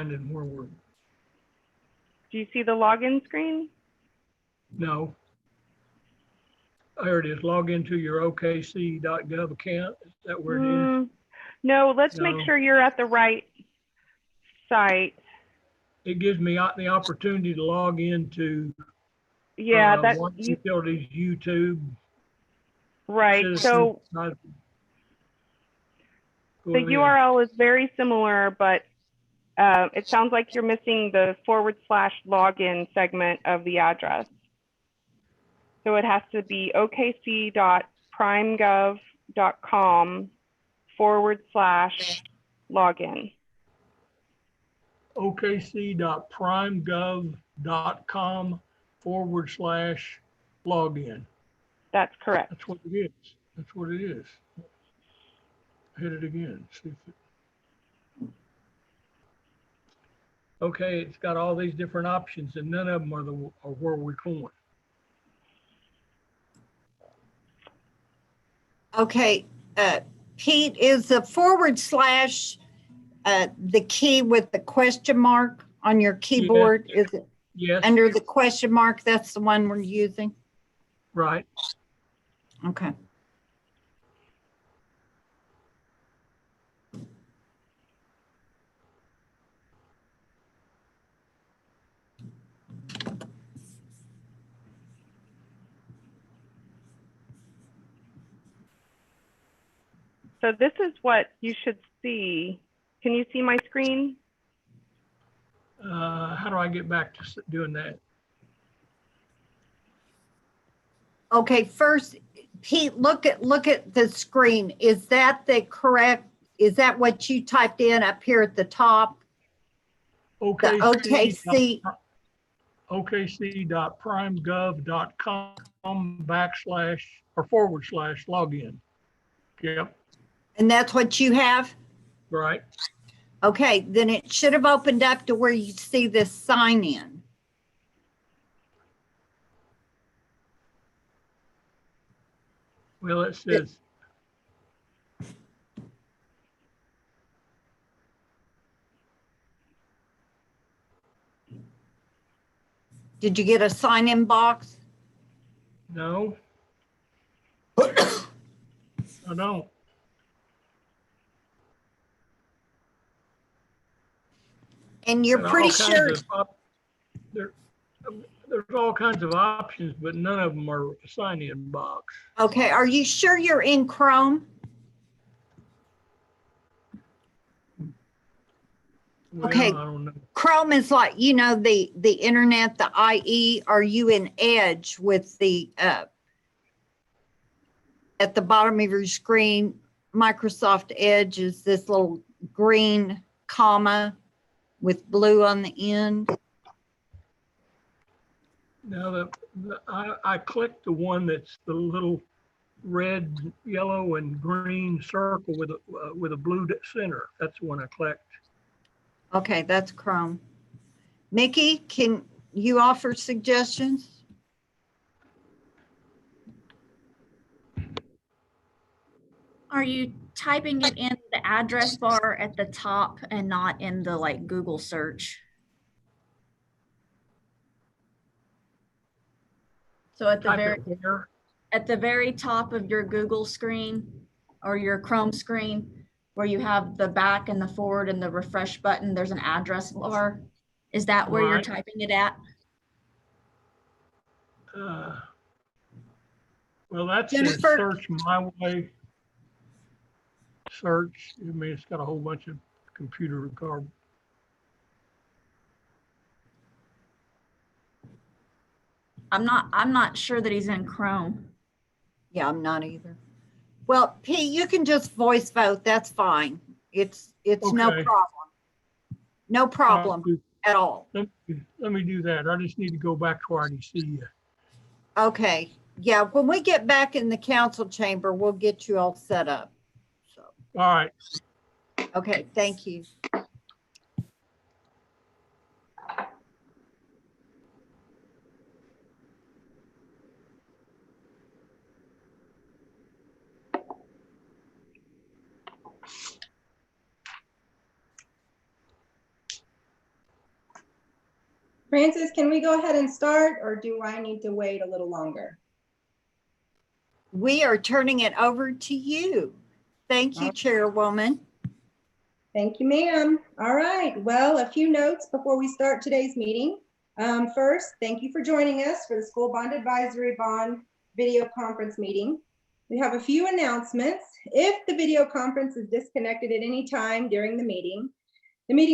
finding where we're. Do you see the login screen? No. There it is. Log into your okc.gov account. Is that where it is? No, let's make sure you're at the right site. It gives me the opportunity to log into Water Utilities YouTube. Right. So the URL is very similar, but it sounds like you're missing the /login segment of the address. So it has to be okc.primegov.com/login. okc.primegov.com/login. That's correct. That's what it is. That's what it is. Hit it again. See if it... Okay, it's got all these different options, and none of them are where we're going. Okay, Pete, is the / the key with the question mark on your keyboard? Yes. Is it Yes. under the question mark? That's the one we're using? Right. Okay. So this is what you should see. Can you see my screen? How do I get back to doing that? Okay, first, Pete, look at the screen. Is that the correct? Is that what you typed in up here at the top? Okay. The OKC. okc.primegov.com//login. Yep. And that's what you have? Right. Okay, then it should have opened up to where you see this sign in. Well, it says. Did you get a sign in box? No. I don't. And you're pretty sure. There's all kinds of options, but none of them are a sign-in box. Okay, are you sure you're in Chrome? Well, Okay. I don't know. Chrome is like, you know, the internet, the IE. Are you in Edge with the at the bottom of your screen? Microsoft Edge is this little green comma with blue on the end. Now I clicked the one that's the little red, yellow, and green circle with a blue center. That's the one I clicked. Okay, that's Chrome. Mickey, can you offer suggestions? Are you typing it in the address bar at the top and not in the like Google search? So at the very top of your Google screen or your Chrome screen, where you have the back and the forward and the refresh button, there's an address bar. Is that where you're typing it at? Well, that's Jennifer. Search My Way. Search. I mean, it's got a whole bunch of computer card. I'm not sure that he's in Chrome. Yeah, I'm not either. Well, Pete, you can just voice vote. That's fine. It's no Okay. problem. No problem at all. Let me do that. I just need to go back to where I can see you. Okay. Yeah, when we get back in the council chamber, we'll get you all set up. So, All right. okay, thank you. Francis, can we go ahead and start, or do I need to wait a little longer? We are turning it over to you. Thank you, Chairwoman. Thank you, ma'am. All right. Well, a few notes before we start today's meeting. First, thank you for joining us for the School Bond Advisory Bond video conference meeting. We have a few announcements. If the video conference is disconnected at any time during the meeting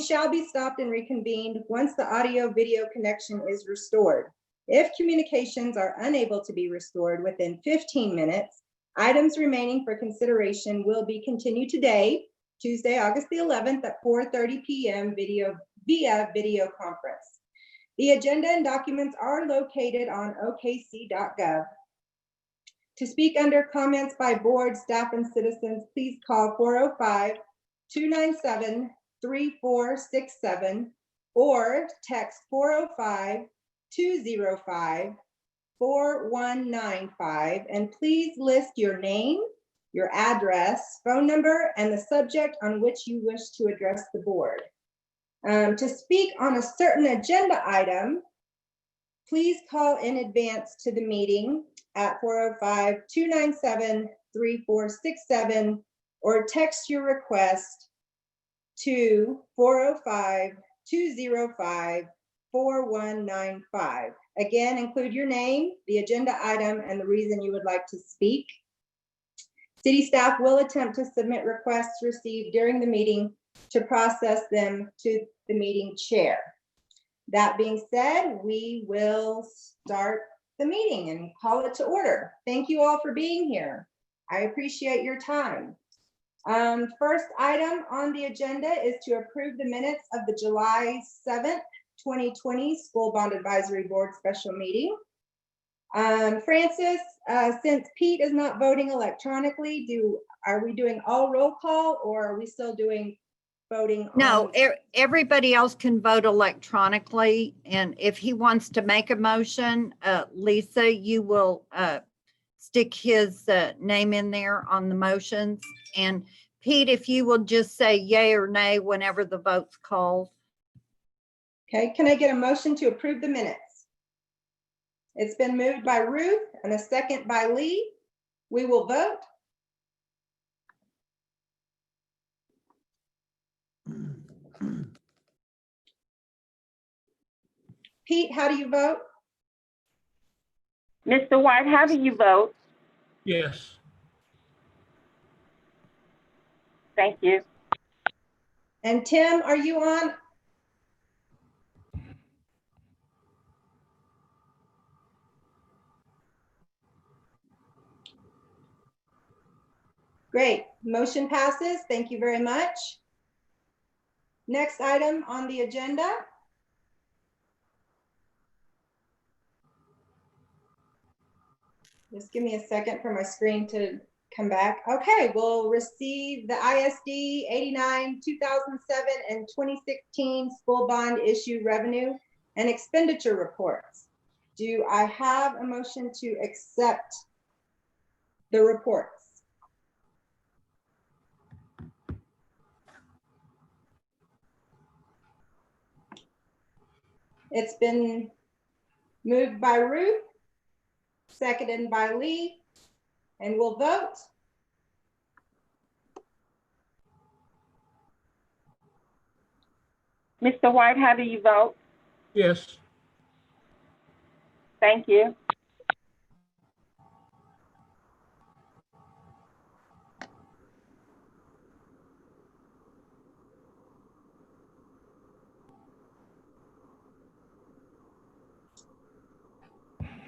shall be stopped and reconvened once the audio-video connection is restored. If communications are unable to be restored within 15 minutes, items remaining for consideration will be continued today, Tuesday, August the 11th at 4:30 p.m. via video conference. The agenda and documents are located on okc.gov. To speak under comments by board, staff, and citizens, please call 405-297-3467 or text 405-205-4195, and please list your name, your address, phone number, and the subject on which you wish to address the board. To speak on a certain agenda item, please call in advance to the meeting at 405-297-3467 or text your request to 405-205-4195. Again, include your name, the agenda item, and the reason you would like to speak. City staff will attempt to submit requests received during the meeting to process them to the meeting chair. That being said, we will start the meeting and call it to order. Thank you all for being here. I appreciate your time. First item on the agenda is to approve the minutes of the July 7th, 2020 School Bond Advisory Board special meeting. Francis, since Pete is not voting electronically, are we doing all roll call, or are we still doing voting? No, everybody else can vote electronically. And if he wants to make a motion, Lisa, you will stick his name in there on the motions. And Pete, if you will just say yay or nay whenever the vote's called. Okay, can I get a motion to approve the minutes? It's been moved by Ruth and a second by Lee. We will vote. Pete, how do you vote? Mr. White, how do you vote? Yes. Thank you. And Tim, are you on? Great, motion passes. Thank you very much. Next item on the agenda. Just give me a second for my screen to come back. Okay, we'll receive the ISD 89, 2007, and 2016 school bond issue revenue and expenditure reports. Do I have a motion to accept the reports? It's been moved by Ruth, seconded by Lee, and we'll vote. Mr. White, how do you vote? Yes. Thank you.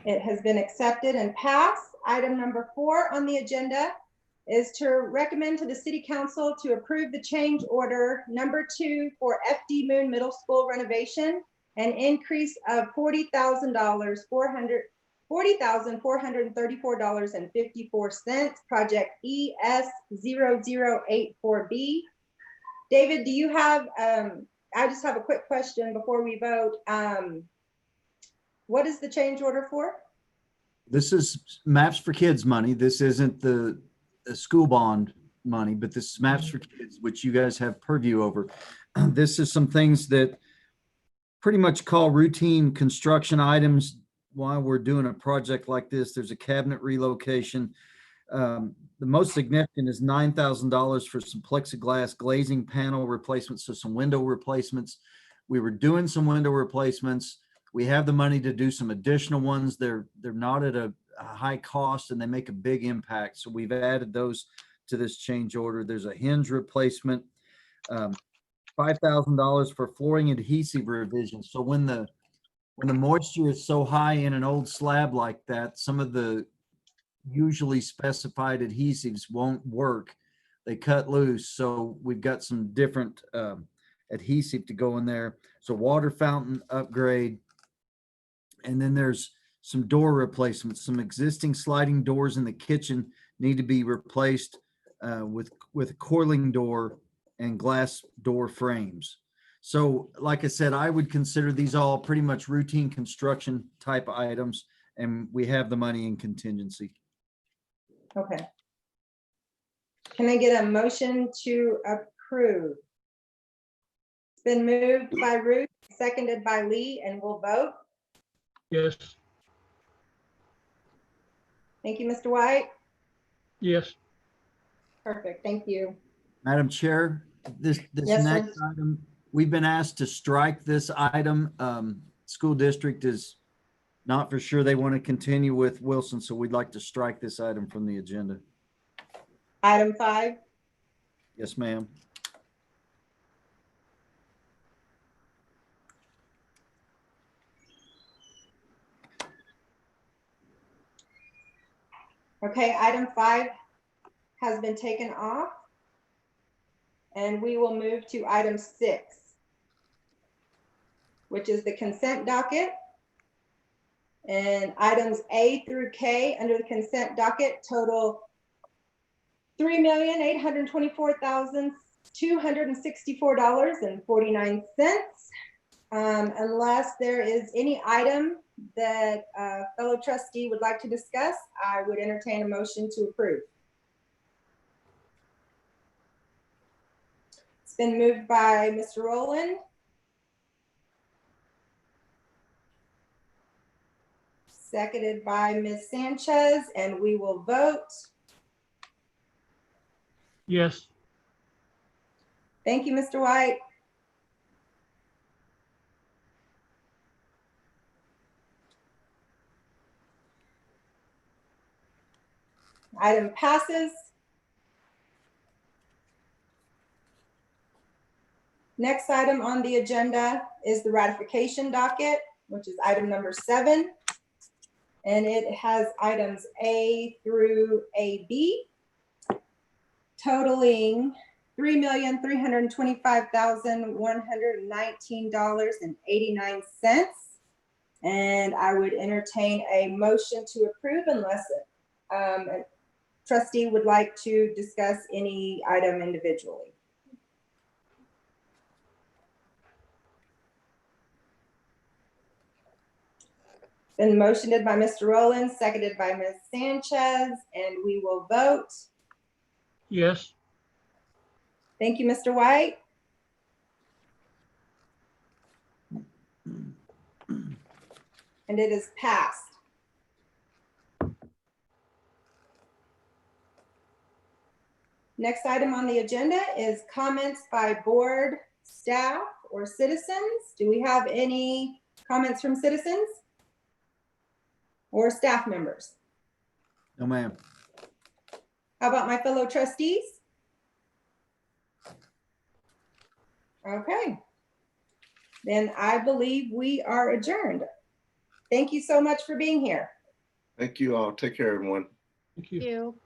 It has been accepted and passed. Item number 4 on the agenda is to recommend to the City Council to approve the change order number 2 for FD Moon Middle School renovation, an increase of $40,000, $40,434.54, project ES0084B. David, do you have, I just have a quick question before we vote. What is the change order for? This is Maps for Kids money. This isn't the school bond money, but this is Maps for Kids, which you guys have purview over. This is some things that pretty much call routine construction items while we're doing a project like this. There's a cabinet relocation. The most significant is $9,000 for some plexiglass glazing panel replacements, so some window replacements. We were doing some window replacements. We have the money to do some additional ones. They're not at a high cost and they make a big impact. So we've added those to this change order. There's a hinge replacement, $5,000 for flooring adhesive revision. So when the moisture is so high in an old slab like that, some of the usually specified adhesives won't work. They cut loose. So we've got some different adhesive to go in there. So water fountain upgrade. And then there's some door replacements. Some existing sliding doors in the kitchen need to be replaced with a coiling door and glass door frames. So like I said, I would consider these all pretty much routine construction type items, and we have the money in contingency. Okay. Can I get a motion to approve? It's been moved by Ruth, seconded by Lee, and we'll vote. Yes. Thank you, Mr. White. Yes. Perfect, thank you. Madam Chair, this Yes, sir. next item, we've been asked to strike this item. School district is not for sure they want to continue with Wilson, so we'd like to strike this item from the agenda. Item 5. Yes, ma'am. Okay, item 5 has been taken off. And we will move to item 6, which is the consent docket. And items A through K under the consent docket total $3,824,264.49. Unless there is any item that a fellow trustee would like to discuss, I would entertain a motion to approve. It's been moved by Mr. Rowland. Seconded by Ms. Sanchez, and we will vote. Yes. Thank you, Mr. White. Item passes. Next item on the agenda is the ratification docket, which is item number 7. And it has items A through AB, totaling $3,325,119.89. And I would entertain a motion to approve unless a trustee would like to discuss any item individually. Been motioned by Mr. Rowland, seconded by Ms. Sanchez, and we will vote. Yes. Thank you, Mr. White. And it is passed. Next item on the agenda is comments by board, staff, or citizens. Do we have any comments from citizens or staff members? No, ma'am. How about my fellow trustees? Okay. Then I believe we are adjourned. Thank you so much for being here. Thank you all. Take care, everyone. Thank you. You.